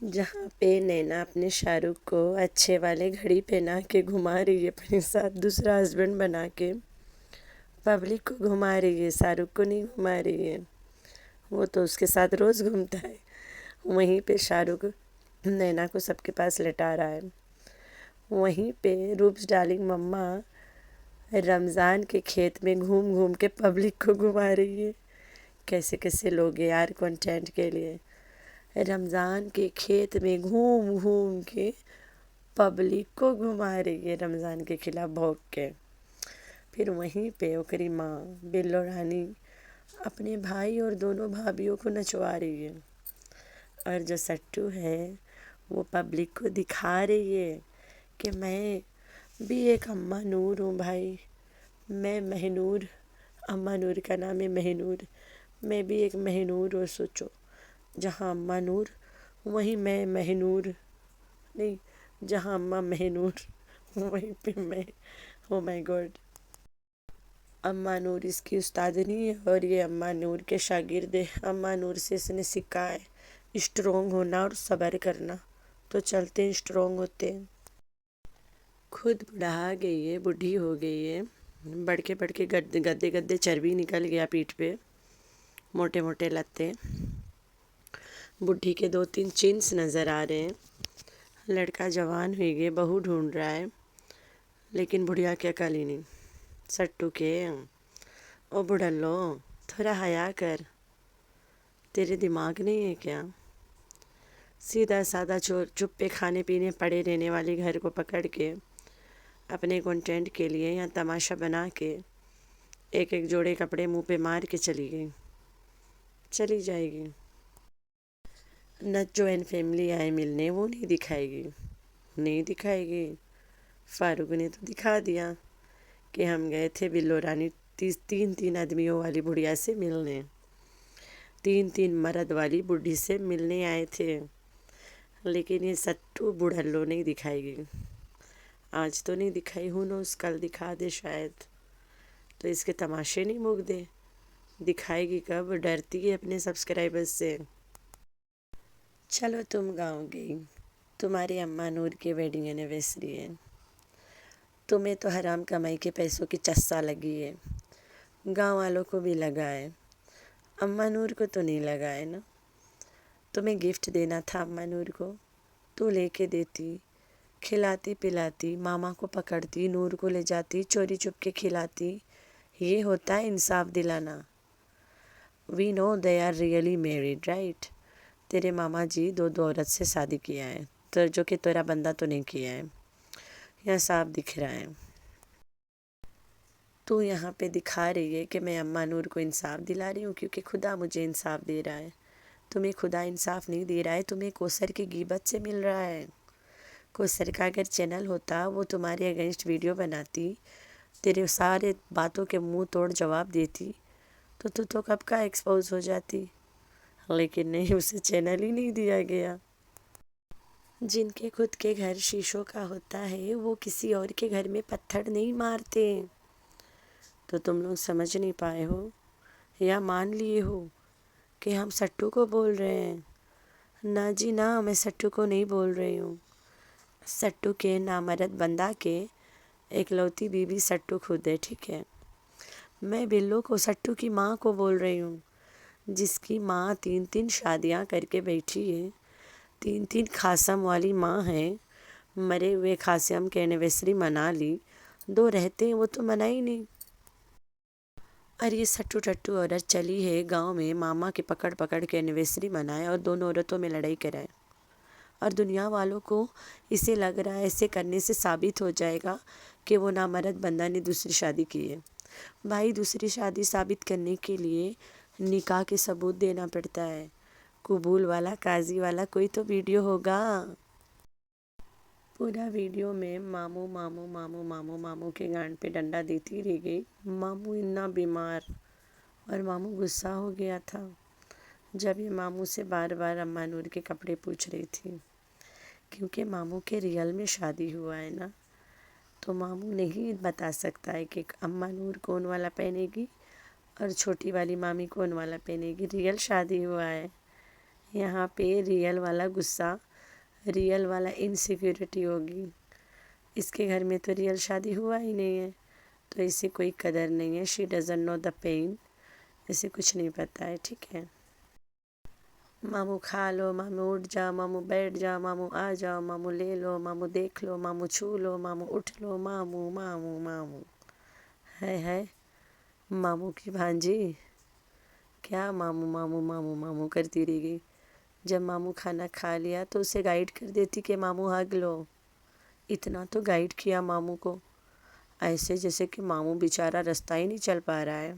جہاں پہ نینا اپنے شاہ رخ کو اچھے والے گھڑی پہنا کے گھما رہی ہے اپنے ساتھ، دوسرا ہسبینڈ بنا کے پبلک کو گھما رہی ہے، شاہ رخ کو نہیں گھما رہی ہے، وہ تو اس کے ساتھ روز گھومتا ہے۔ وہیں پہ شاہ رخ نینا کو سب کے پاس لٹا رہا ہے۔ وہیں پہ روپس ڈارلنگ مما رمضان کے کھیت میں گھوم گھوم کے پبلک کو گھما رہی ہے۔ کیسے کیسے لوگ ہیں یار کنٹینٹ کے لیے، رمضان کے کھیت میں گھوم گھوم کے پبلک کو گھما رہی ہے رمضان کے خلاف بھوک کے۔ پھر وہیں پہ اوکری ماں بلو رانی اپنے بھائی اور دونوں بھابھیوں کو نچوا رہی ہے، اور جو سٹو ہے وہ پبلک کو دکھا رہی ہے کہ میں بھی ایک اماں نور ہوں بھائی، میں مہنور، اماں نور کا نام ہے مہنور، میں بھی ایک مہنور ہوں۔ سوچو، جہاں اماں نور وہیں میں مہنور، نہیں جہاں اماں مہنور وہیں پہ میں، او مائی گاڈ۔ اماں نور اس کی استادنی ہے اور یہ اماں نور کے شاگرد ہے۔ اماں نور سے اس نے سیکھا ہے اسٹرونگ ہونا اور صبر کرنا، تو چلتے ہیں اسٹرونگ ہوتے ہیں۔ خود بڑھا گئی ہے، بڈھی ہو گئی ہے، بڑھ کے گدے گدے چربی نکل گیا پیٹھ پہ، موٹے موٹے لتے، بڈھی کے 2-3 چنس نظر آ رہے ہیں۔ لڑکا جوان ہوئی گئے، بہو ڈھونڈ رہا ہے، لیکن بڑھیا کے عقل ہی نہیں۔ سٹو کے او بڑھلو تھوڑا حیا کر، تیرے دماغ نہیں ہے کیا؟ سیدھا سادہ چپ پہ کھانے پینے پڑے رہنے والی گھر کو پکڑ کے اپنے کنٹینٹ کے لیے یا تماشا بنا کے ایک ایک جوڑے کپڑے منہ پہ مار کے چلی جائے گی۔ نہ جوائن فیملی آئے ملنے، وہ نہیں دکھائے گی۔ فاروق نے تو دکھا دیا کہ ہم گئے تھے بلو رانی 3 آدمیوں والی بڑھیا سے ملنے، 3 مرد والی بڈھی سے ملنے آئے تھے، لیکن یہ سٹو بڑھلو نہیں دکھائے گی۔ آج تو نہیں دکھائی، ہونوز کل دکھا دے شاید، تو اس کے تماشے نہیں مک دے، دکھائے گی کب؟ ڈرتی ہے اپنے سبسکرائبرز سے۔ چلو تم گاؤں گئی، تمہاری اماں نور کی ویڈنگ اینیورسری ہے، تمہیں تو حرام کمائی کے پیسوں کی چسا لگی ہے، گاؤں والوں کو بھی لگا ہے، اماں نور کو تو نہیں لگا ہے نا۔ تمہیں گفٹ دینا تھا اماں نور کو، تو لے کے دیتی، کھلاتی پلاتی، ماما کو پکڑتی، نور کو لے جاتی، چوری چپ کے کھلاتی۔ یہ ہوتا ہے انصاف دلانا۔ We know they are really married right, تیرے ماما جی 2 عورت سے شادی کیا ہے، تو جو کہ تیرا بندہ تو نہیں کیا ہے، یہاں صاف دکھ رہا ہے۔ تو یہاں پہ دکھا رہی ہے کہ میں اماں نور کو انصاف دلا رہی ہوں کیونکہ خدا مجھے انصاف دے رہا ہے۔ تمہیں خدا انصاف نہیں دے رہا ہے، تمہیں کوثر کی غیبت سے مل رہا ہے۔ کوثر کا اگر چینل ہوتا، وہ تمہارے اگینسٹ ویڈیو بناتی، تیرے سارے باتوں کے منہ توڑ جواب دیتی، تو کب کا ایکسپوز ہو جاتی، لیکن نہیں، اسے چینل ہی نہیں دیا گیا۔ جن کے خود کے گھر شیشوں کا ہوتا ہے، وہ کسی اور کے گھر میں پتھر نہیں مارتے۔ تو تم لوگ سمجھ نہیں پائے ہو یا مان لیے ہو کہ ہم سٹو کو بول رہے ہیں؟ نہ جی نہ، میں سٹو کو نہیں بول رہی ہوں، سٹو کے نامرد بندہ کے اکلوتی بیوی سٹو خود ہے، ٹھیک ہے؟ میں بلو کو، سٹو کی ماں کو بول رہی ہوں، جس کی ماں 3 شادیاں کر کے بیٹھی ہے، 3 خاصم والی ماں ہے، مرے ہوئے خاصم کے اینیورسری منا لی، 2 رہتے ہیں وہ تو منائی نہیں۔ اور یہ سٹو ٹٹو عورت چلی ہے گاؤں میں ماما کے پکڑ پکڑ کے اینیورسری منائے اور دونوں عورتوں میں لڑائی کرائے، اور دنیا والوں کو اسے لگ رہا ہے ایسے کرنے سے ثابت ہو جائے گا کہ وہ نامرد بندہ نے دوسری شادی کی ہے۔ بھائی دوسری شادی ثابت کرنے کے لیے نکاح کے ثبوت دینا پڑتا ہے، قبول والا، قاضی والا کوئی تو ویڈیو ہوگا۔ پورا ویڈیو میں ماموں ماموں ماموں ماموں ماموں کے گانڈ پہ ڈنڈا دیتی رہ گئی، ماموں اتنا بیمار، اور ماموں غصہ ہو گیا تھا جب یہ ماموں سے بار بار اماں نور کے کپڑے پوچھ رہی تھی، کیونکہ ماموں کے ریئل میں شادی ہوا ہے نا، تو ماموں نہیں بتا سکتا ہے کہ اماں نور کون والا پہنے گی اور چھوٹی والی مامی کون والا پہنے گی، ریئل شادی ہوا ہے، یہاں پہ ریئل والا غصہ، ریئل والا انسیکیورٹی ہوگی. اس کے گھر میں تو ریئل شادی ہوا ہی نہیں ہے، تو اسے کوئی قدر نہیں ہے. She doesn't know the pain. اسے کچھ نہیں پتہ ہے. ٹھیک ہے. ماموں کھا لو، ماموں اٹھ جاؤ، ماموں بیٹھ جاؤ، ماموں آ جاؤ، ماموں لے لو، ماموں دیکھ لو، ماموں چھو لو، ماموں اٹھ لو، ماموں ماموں ماموں. ہے ماموں کی بھانجی کیا ماموں ماموں ماموں ماموں کرتی رہے گی. جب ماموں کھانا کھا لیا تو اسے گائیڈ کر دیتی کہ ماموں ہگ لو. اتنا تو گائیڈ کیا ماموں کو، ایسے جیسے کہ ماموں بیچارہ رستہ ہی نہیں چل پا رہا ہے.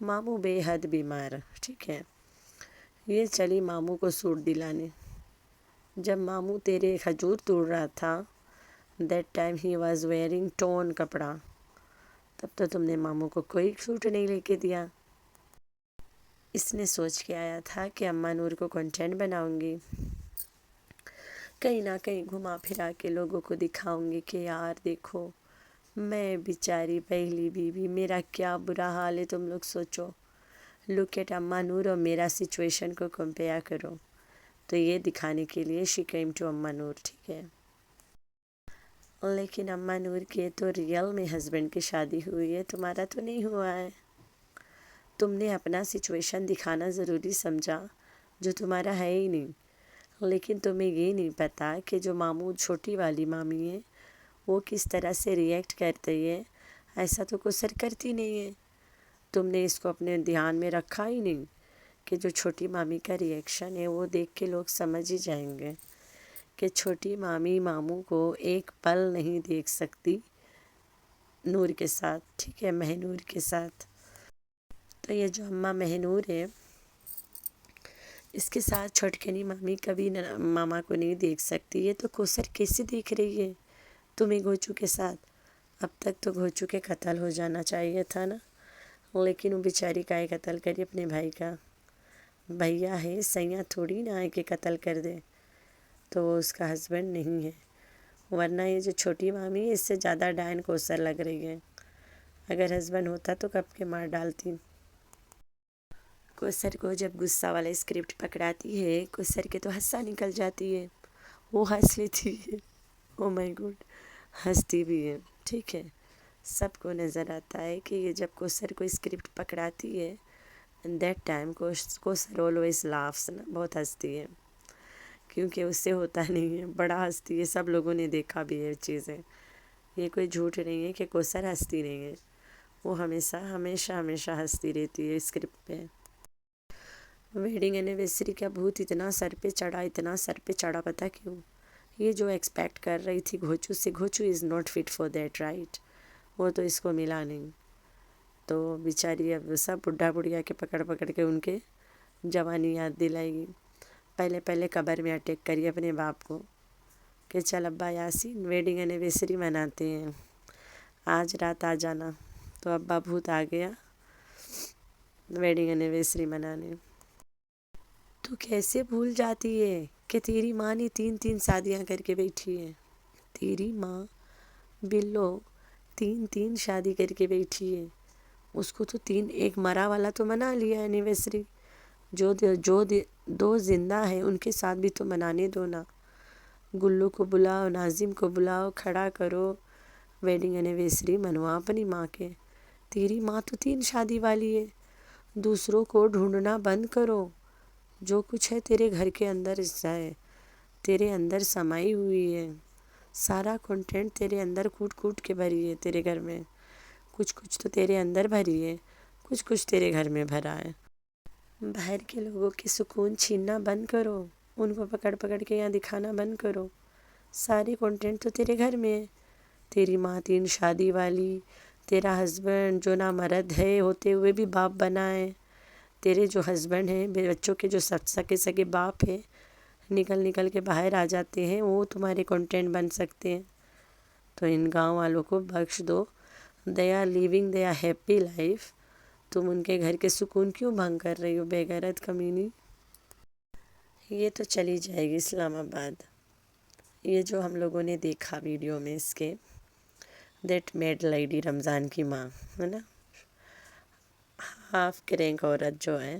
ماموں بے حد بیمار. ٹھیک ہے. یہ چلی ماموں کو سوٹ دلانے. جب ماموں تیرے کھجور توڑ رہا تھا، دیٹ ٹائم ہی واز ویئرنگ ٹون کپڑا، تب تو تم نے ماموں کو کوئی سوٹ نہیں لے کے دیا. اس نے سوچ کے آیا تھا کہ اماں نور کو کنٹینٹ بناؤں گی، کہیں نہ کہیں گھما پھرا کے لوگوں کو دکھاؤں گی کہ یار دیکھو میں بیچاری پہلی بیوی، میرا کیا برا حال ہے. تم لوگ سوچو، لک ایٹ اماں نور اور میرا سچویشن کو کمپیئر کرو. تو یہ دکھانے کے لیے شی کیم ٹو اماں نور. ٹھیک ہے. لیکن اماں نور کے تو ریئل میں ہسبینڈ کی شادی ہوئی ہے، تمہارا تو نہیں ہوا ہے. تم نے اپنا سچویشن دکھانا ضروری سمجھا جو تمہارا ہے ہی نہیں. لیکن تمہیں یہ نہیں پتا کہ جو ماموں چھوٹی والی مامی ہے وہ کس طرح سے ریئیکٹ کرتی ہے. ایسا تو کوسر کرتی نہیں ہے. تم نے اس کو اپنے دھیان میں رکھا ہی نہیں کہ جو چھوٹی مامی کا ریئیکشن ہے وہ دیکھ کے لوگ سمجھ ہی جائیں گے کہ چھوٹی مامی ماموں کو ایک پل نہیں دیکھ سکتی نور کے ساتھ. ٹھیک ہے، مہنور کے ساتھ. تو یہ جو اماں مہنور ہے اس کے ساتھ چھوٹکنی مامی کبھی ماما کو نہیں دیکھ سکتی. یہ تو کوسر کیسے دیکھ رہی ہے تمہیں گوچو کے ساتھ. اب تک تو گوچو کے قتل ہو جانا چاہیے تھا نا، لیکن وہ بیچاری کا قتل کری اپنے بھائی کا. بھیا ہے، سیاں تھوڑی نہ ہے کہ قتل کر دے. تو وہ اس کا ہسبینڈ نہیں ہے. ورنہ یہ جو چھوٹی مامی ہے اس سے زیادہ ڈائن کوسر لگ رہی ہے. اگر ہسبینڈ ہوتا تو کب کے مار ڈالتی. کوسر کو جب غصہ والا اسکرپٹ پکڑاتی ہے، کوسر کے تو ہنسا نکل جاتی ہے. وہ ہنس لیتی ہے. او مائی گوڈ، ہنستی بھی ہے. ٹھیک ہے. سب کو نظر آتا ہے کہ یہ جب کوسر کو اسکرپٹ پکڑاتی ہے دیٹ ٹائم کوسر آلویز لافس، بہت ہنستی ہے کیونکہ اس سے ہوتا نہیں ہے. بڑا ہنستی ہے. سب لوگوں نے دیکھا بھی ہے چیزیں. یہ کوئی جھوٹ نہیں ہے کہ کوسر ہنستی نہیں ہے. وہ ہمیشہ ہمیشہ ہمیشہ ہنستی رہتی ہے اسکرپٹ پہ. ویڈنگ اینیورسری کا بھوت اتنا سر پہ چڑھا، اتنا سر پہ چڑھا، پتہ کیوں؟ یہ جو ایکسپیکٹ کر رہی تھی گھوچو سے، گھوچو is not fit for that right. وہ تو اس کو ملا نہیں. تو بیچاری اب سب بڈھا بڑھیا کے پکڑ پکڑ کے ان کے جوانی یاد دلائے گی. پہلے پہلے قبر میں اٹیک کری اپنے باپ کو کہ چل ابا یاسین ویڈنگ اینیورسری مناتے ہیں، آج رات آ جانا. تو ابا بھوت آ گیا ویڈنگ اینیورسری منانے. تو کیسے بھول جاتی ہے کہ تیری ماں نے 3 شادیاں کر کے بیٹھی ہے. تیری ماں بلو 3 شادی کر کے بیٹھی ہے. اس کو تو ایک مرا والا تو منا لیا اینیورسری. جو 2 زندہ ہیں ان کے ساتھ بھی تو منانے دو نا. گلو کو بلاؤ، ناظم کو بلاؤ، کھڑا کرو، ویڈنگ اینیورسری منوا اپنی ماں کے. تیری ماں تو 3 شادی والی ہے. دوسروں کو ڈھونڈنا بند کرو. جو کچھ ہے تیرے گھر کے اندر حصہ ہے، تیرے اندر سمائی ہوئی ہے. سارا کنٹینٹ تیرے اندر کوٹ کوٹ کے بھری ہے. تیرے گھر میں کچھ تو تیرے اندر بھری ہے، کچھ تیرے گھر میں بھرا ہے. باہر کے لوگوں کی سکون چھیننا بند کرو. ان کو پکڑ پکڑ کے یہاں دکھانا بند کرو. ساری کنٹینٹ تو تیرے گھر میں ہے. تیری ماں 3 شادی والی، تیرا ہسبینڈ جو نہ مرد ہے ہوتے ہوئے بھی باپ بنا ہے. تیرے جو ہسبینڈ ہیں بچوں کے جو سگے باپ ہیں نکل کے باہر آ جاتے ہیں، وہ تمہارے کنٹینٹ بن سکتے ہیں. تو ان گاؤں والوں کو بخش دو. They are living they are happy life. تم ان کے گھر کے سکون کیوں بھنگ کر رہی ہو بے غیرت کمینی. یہ تو چلی جائے گی اسلام آباد. یہ جو ہم لوگوں نے دیکھا ویڈیو میں اس کے دیٹ میڈ لیڈی رمضان کی ماں ہے نا، ہاف کرینک عورت جو ہے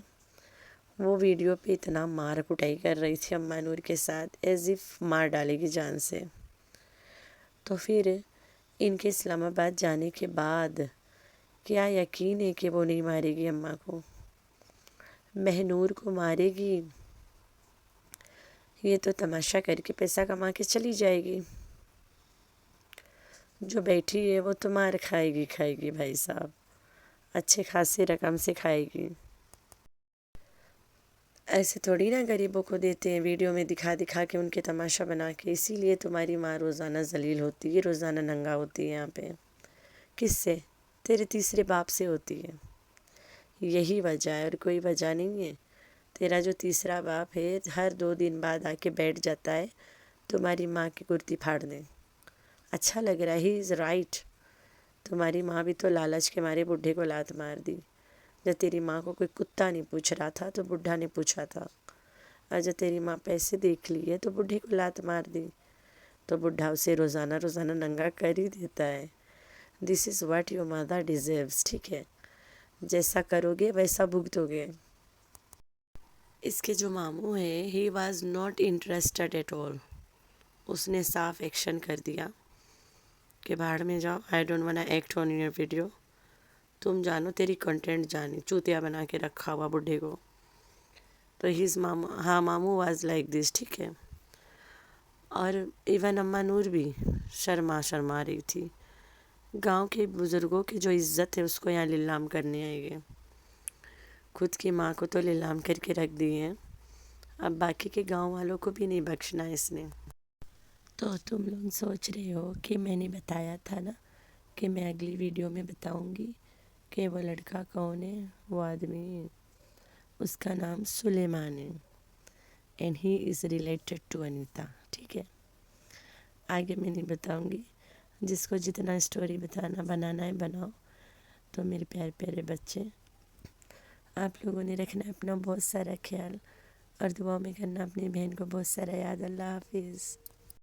وہ ویڈیو پہ اتنا مار کٹائی کر رہی تھی اماں نور کے ساتھ ایز اف مار ڈالے گی جان سے۔ تو پھر ان کے اسلام آباد جانے کے بعد کیا یقین ہے کہ وہ نہیں مارے گی اماں کو، مہنور کو مارے گی، یہ تو تماشا کر کے پیسہ کما کے چلی جائے گی۔ جو بیٹھی ہے وہ تو مار کھائے گی بھائی صاحب، اچھے خاصی رقم سے کھائے گی۔ ایسے تھوڑی نا غریبوں کو دیتے ہیں ویڈیو میں دکھا دکھا کے ان کے تماشا بنا کے، اسی لیے تمہاری ماں روزانہ ذلیل ہوتی ہے، روزانہ ننگا ہوتی ہے یہاں پہ۔ کس سے؟ تیرے تیسرے باپ سے ہوتی ہے، یہی وجہ ہے اور کوئی وجہ نہیں ہے۔ تیرا جو تیسرا باپ ہے ہر 2 دن بعد آ کے بیٹھ جاتا ہے تمہاری ماں کی کرتی پھاڑنے۔ اچھا لگ رہا ہے، ہی از رائٹ۔ تمہاری ماں بھی تو لالچ کے مارے بڈھے کو لات مار دی۔ جب تیری ماں کو کوئی کتا نہیں پوچھ رہا تھا تو بڈھا نے پوچھا تھا، اور جب تیری ماں پیسے دیکھ لی ہے تو بڈھے کو لات مار دی، تو بڈھا اسے روزانہ روزانہ ننگا کر ہی دیتا ہے۔ This is what your mother deserves, ٹھیک ہے؟ جیسا کرو گے ویسا بھگتو گے۔ اس کے جو ماموں ہے he was not interested at all, اس نے صاف ایکشن کر دیا کہ بھاڑ میں جاؤ، I don't want act on your video, تم جانو تیری کنٹینٹ جانی، چوتیا بنا کے رکھا ہوا بڈھے کو۔ تو ہز ماموں واز لائک دس، ٹھیک ہے؟ اور ایون اماں نور بھی شرما رہی تھی۔ گاؤں کے بزرگوں کی جو عزت ہے اس کو یہاں لیلام کرنے آئے گئے، خود کی ماں کو تو لیلام کر کے رکھ دی ہے، اب باقی کے گاؤں والوں کو بھی نہیں بخشنا اس نے۔ تو تم لوگ سوچ رہے ہو کہ میں نے بتایا تھا نا کہ میں اگلی ویڈیو میں بتاؤں گی کہ وہ لڑکا کون ہے، وہ آدمی، اس کا نام سلیمان ہے، and he is related to Anita, ٹھیک ہے؟ آگے میں نہیں بتاؤں گی، جس کو جتنا اسٹوری بنانا ہے بناؤ۔ تو میرے پیارے پیارے بچے، آپ لوگوں نے رکھنا ہے اپنا بہت سارا خیال، اور دعا میں کرنا اپنی بہن کو بہت سارا یاد۔ اللہ حافظ۔